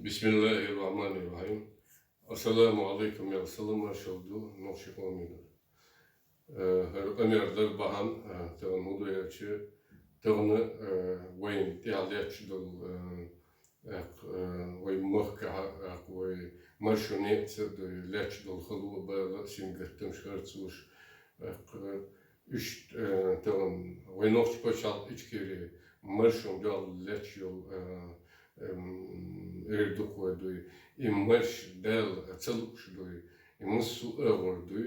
Bismillahirrahmanirrahim. Assalamu alaikum ya salam aşıldı noşik olmuyor. Önerler bahan tağın muduyakçı tağını vayın diyaliyakçı dol vay muhka vay marşoniyatçı dol lekçı dol xalı bağlı simgirtim şartsuş üç tağın vay noşik başal içkeri marşon dol lekçı yol erdukuydu, immerş del çalıkşudu, imussu öğurdu,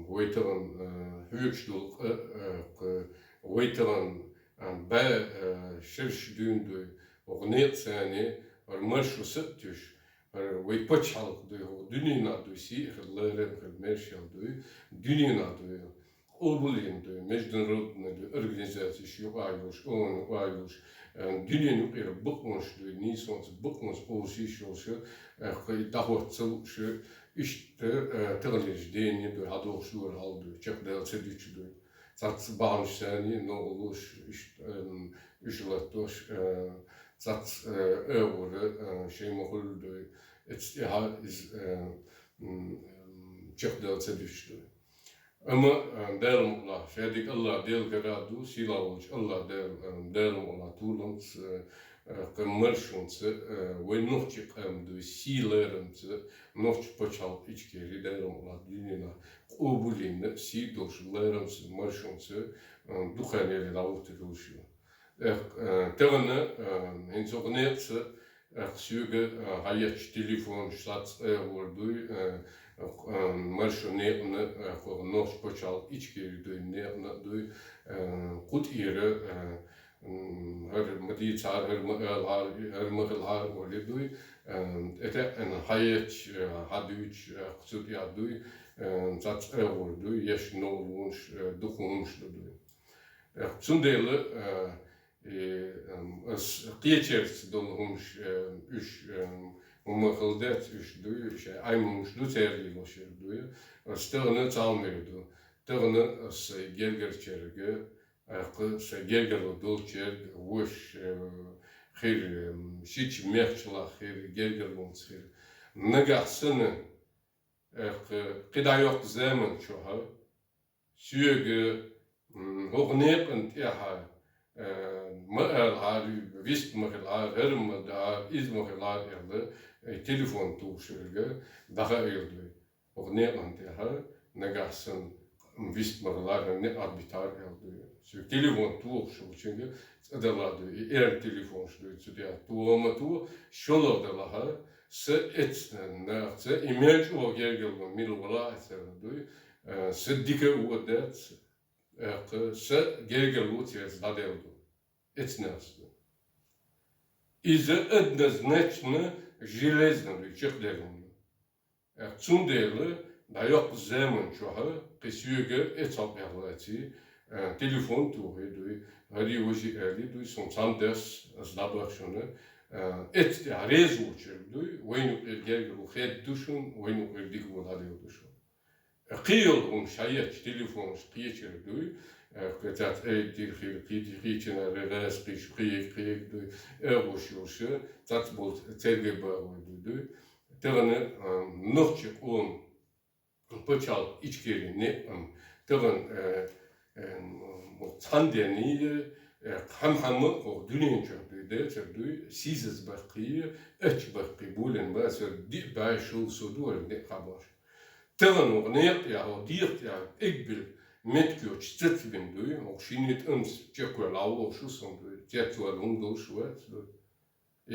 vaytavan hüyükşduluk, vaytavan be şirş dündü, oğniyat sani, marşu sıttüş, vaypaçalıkdı, düninadı, sihirlerin kırmerşaldı, düninadı, Obuluydu, международную организацию aymış, onu aymış. Dünyanın bir bakmıştı, Nisan'da bakmış oluşuyorsa, dağıtçıl şu işte tırnış deniyordu, hadoşlar aldı, çok da çedişti. Zat bağımsızlığı ne olur, işte işletmiş, zat öğürü şey mahuldu, etstiha çok da çedişti. Ama derim Allah, şedik Allah del geradu, silavuç Allah derim Allah tulunç, kımırşunç, ve nohçik emdu, silerimç, nohç paçal içkeri derim Allah dinina, obulinne, sidoşlarımç, mırşunç, duhaneli lavutı duşu. Terne, inzognet, süge, hayat telefon, şat, vurdu, marşonerne, noş paçal içkeri dönerne, kut ire, her mediyar, her mıhılhar vurdu, ete hayat, hadüç, kusut yadı, zat vurdu, yaş nolunç, duhunç dudu. Zundele, qiyçers dolhunç, üç, umahıldet üç duyu, şey aymunç du terli loşer duyu, stığını çalmıyordu. Tığını gelgerçerge, gelger dolçer, vuş, xir, şiç mehçla xir, gelger lonç xir. Nagahsını, qida yok zaman çoha, süge, hoğneqın tiyaha, mağarhari, vist mağarhari, hermağarhari, izmağarhari erdi, telefon tuğşırge, daha erdi. Hoğneqın tiyaha, nagahsın, vist mağarhari, ne arbitar erdi. Sü telefon tuğşır çünkü, adalardı, telefon şurada, tuğama tuğ, şolar daha, se etsen, se imaj o gergeldi, milvala eserdi, se dike uadet, se gergelu tjes dadeldu. Etnasdı. İze edneznečne železne čekdelunne. Zundele, da yok zaman çoha, kısüge etap erleti, telefon tuğuydu, hadi oji erlidu, son sandes, zdabakşone, et ya rezu uçerdu, oyunu gergelu xed duşun, oyunu erdik volade duşun. Qiyol şayet telefon qiyçerdu, Kıtat qiyçene reres qiyçene eroşuşu, tat bol telgeba oydu. Tığını nohçuk on paçal içkerini, tığın tandeni hamhamı o dünyanın çöktüğü çöktüğü siziz bakıyı, eç bakıyı bulen basır di başul sudur ne kabar. Tığın o ne ya o dirt ya ekbil metkio çiçetbin duy, o şinit öms çekvel avlo şu son duy, çekvel umdo şu et duy.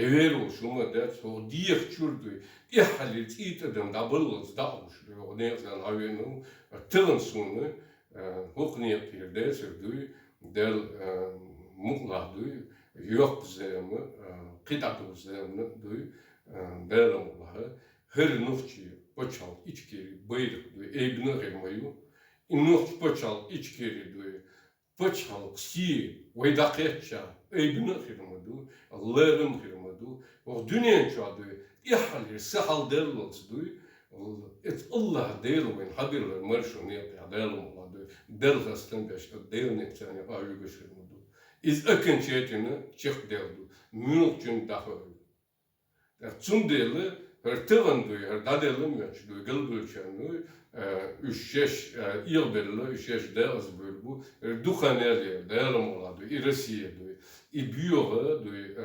Evero şu madet o dirt çurdu, ihalit itedem dabılız davuş duy, o ne yan havenu, tığın sonu, hokniyat yerde duy, del mukla duy, yok zemi, kıdadu zemi duy, del Allah'a, her nokçayı, paçal, içkeri, bayrak duy, eybine gelmeyi, İnnoç paçal içkeri duy, paçal ksi, vaydaketça, eybine gelmedi, Allah'ın gelmedi, o dünyanın çadı, ihalir, sahal derlos duy, et Allah değilmeyin, hadirler, marşo ne yapıyor, değilmeyin, derhastan beşte, değilmek seni ayı geçirmedi. İz akın çetini, çek derdi, mülkçün daha öyle. Zundele, tığın duy, dadelım yaç duy, gılgılçan duy, üç ilbelle, üç dağız böyle bu, duhaneli, dağılım ola duy, irasiye duy, büyüğe duy,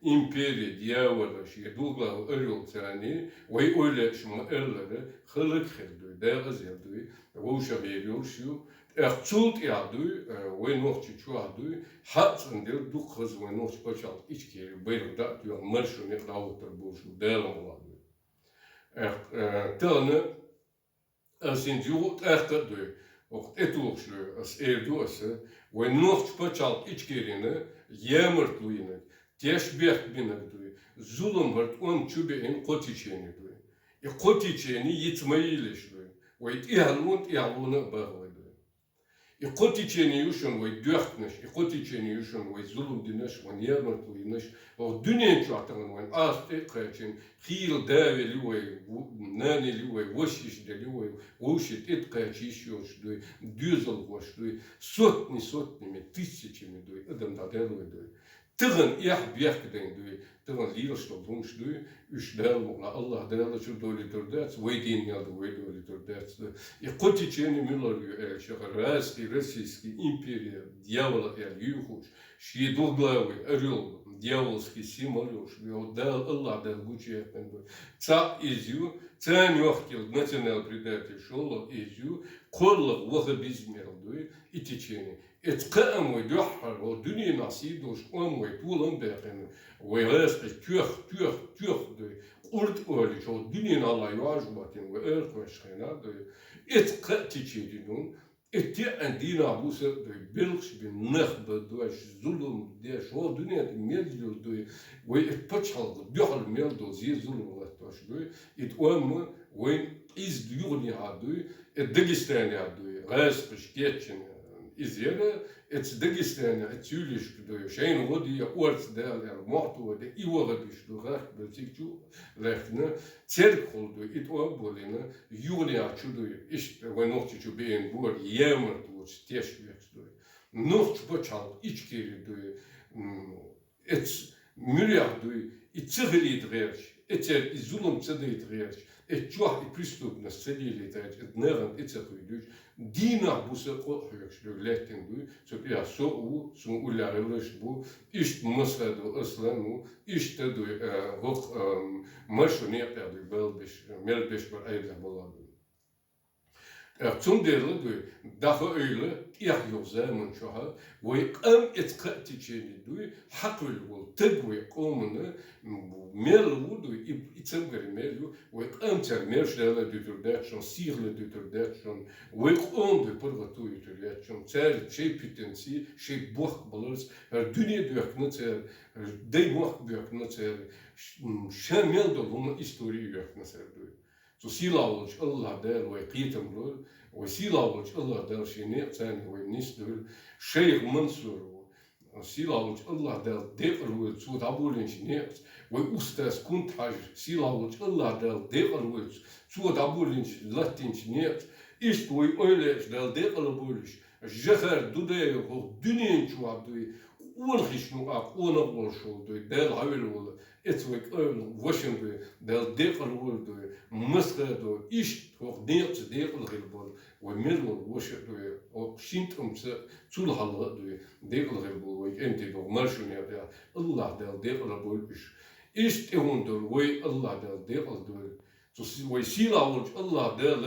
imperi, diyavada, şey, dulgağı örül tani, ve öyle şimdi erleri, hılık duy, dağız ya duy, vuşa veriyor şu, Zult ja duy, we nog çuğa duy, hat en deel dukhız we nog speciaal iets keer beter dat duy, mersu niet lauter boos delen ola duy. Tane, sinds jult echt duy, och etuukslu, as duose, we nog speciaal iets keer in, jämert luine, ties becht binnen duy, zulum wordt çube in kotiçeni duy. Kotiçeni yitmeyileş duy, we ihalun bağlı. Kotiçeni yuşun ve dörtneş, kotiçeni yuşun ve zulüm dineş ve niyermet ve ineş, ve dünya çatının ve astı kaçın, hil daveli ve naneli ve vışişdeli ve vuşit et kaçış yoşdu, düzel voşdu, sotni mi, tысячами duy, adam da delu duy. Tığın biyakden duy, tığın lirşlo bunş duy, üç delu, Allah delu şu dolu turdats, ve din yadı ve dolu turdats. Kotiçeni müller şehrazki, Российский империя, дьявола и Алюхуш, ши двуглавый орел, дьявольский символ, дал Аллах дал гучи, ца изю, ца нехтил, национал предатель шоло изю, корло вахабизмер, и течение. اتقام ويدحر ودنيا نصيب وش قام ويطولن باقين ويغاس تيوخ قرد أولي شو الدنيا الله يواجباتين وإرق وشخينا اتقا تيجيدون اتي عندنا بوسة بلغش بالنخب دوش ظلم ديش هو الدنيا ميل دوي ويتبتشل بيحل ميل دو زي ظلم وغتوش دوي اتقام وين إز ديوني هادوي الدقستاني هادوي غاس بشكيتشن izjere, et Dagestane, et Jülich, de Schein Rodi, Orts der Morto, de Iwarisch, du recht, Beltikju, Rechne, Zerkol, du it Orbolene, Julia, du, ich, wenn noch zu bein, Bur, Jämer, du, Stierschwirks, du, noch Spotschal, ich kehre, du, et Myriad, du, it Zergelit Reich, et Zulum Zergelit Reich, et Joach, et Pristupnas, Zergelit Reich, et Nerend, et Zergelit, Dina busa qohyoks du letten du so ja so ularelش bu ist masadu aslanu ist du hoch marshoniert du belbisch melbisch bei eigen bolad zum dele du daha öyle ihyo zaman şoha ve am etqatiçeni du hakul vol tedwi qomunu melu du itsem grimelu ve am termerşdele du derçon sirle du derçon ve on du purgatu derçon cer şey potensi şey boh balers dünya döknetser de boh döknetser şamel dolma istoriyi döknetser du so silavç Allah der ve qitemlur ve silavç Allah der şini sen ve nisdül Şeyh Mansur silavç Allah der deqru zu dabulin şini ve ustas kuntaj silavç Allah der deqru zu dabulin latin şini ist ve öyle der deqru buliş jahar dudaya ho dünyen çuadı Urhishnu ak ona bolşoldu der havel etvek Washington der deqalwoldu masqado ish hoq deqs deqalgilbol ve mirlo Washington o shintumse zulhaldu deqalgilbol ve ente do marshuni ya Allah der deqalbol ish ehundur ve Allah der deqaldu so ve silavol Allah der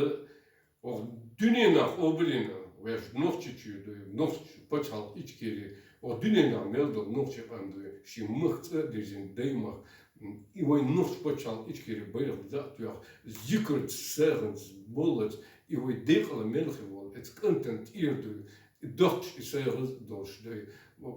o dünyana oblina ve noch çiçüdü noch paçal içkeri o dünyada meldo noch çıkandı şi mıhtı dizin deymak İvay noch paçal içkeri bayrak zatıyor zikert serens bullet İvay dekala melchevol et content irdu Dutch serens doşdu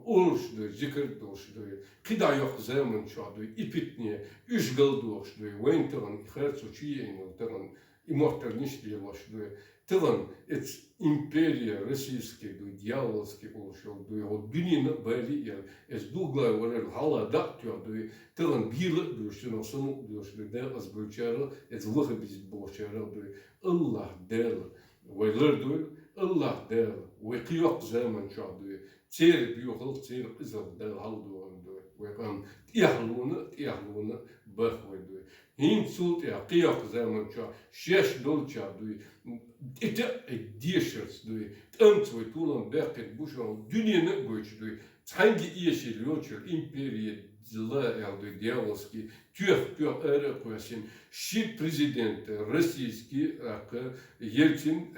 Olş de zikert doşdu kida yok zaman çadı ipitniye üçgal doşdu wenteren herzoçiyen teren immortalnişti başdı Тылан эт империя российская, ду дьявольский ушел, ду его дунина бали, эс дуглай варел хала дактю, ду тылан била, ду что на саму, ду что да азбучара, эс выхабиз бочара, ду Аллах дел, вайлер ду Аллах дел, векиок zaman çadı, цер бьюхал, цер изал дел хал ду, векам тиахлуна bakmadı. Hin sult ya kıyak zaman ça şeş dolça duy. İte diyşers duy. Amtsoy tulan berket buşan dünyanın göç duy. Hangi yeşil yolçul imperiye zıla elde diyavoski Türk öyle koyasın. Şi prezident Российский Yeltsin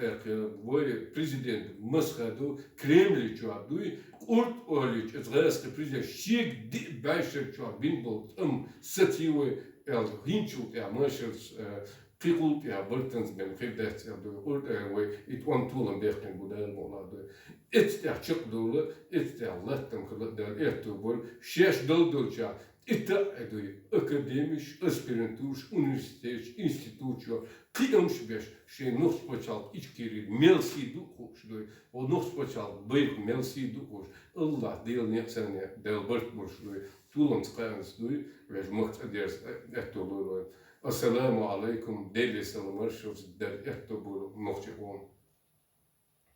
voy prezident Moskva'da Kreml'e çağırdı. Urt oliç Izraelski prezident şi başır çağır bin bol satiyoy el hinçuk ya maşır Kıkult ya Baltans ben kıvdet ya urt voy it on tulan berken bu da olmadı. Et ya çok dolu et ya Allah'tan kılıklar et bol şeş doldurca İtta edoy akademiş, aspirantuş, üniversiteş, institutço, kıyamş beş, şey nos paçal içkeri, melsi dukuş doy, o nos paçal bayık melsi dukuş, Allah değil nefsene, del bartmuş doy, tulan tıkayans doy, ve muht eders etto doy. Assalamu alaikum, deli salamar şos der etto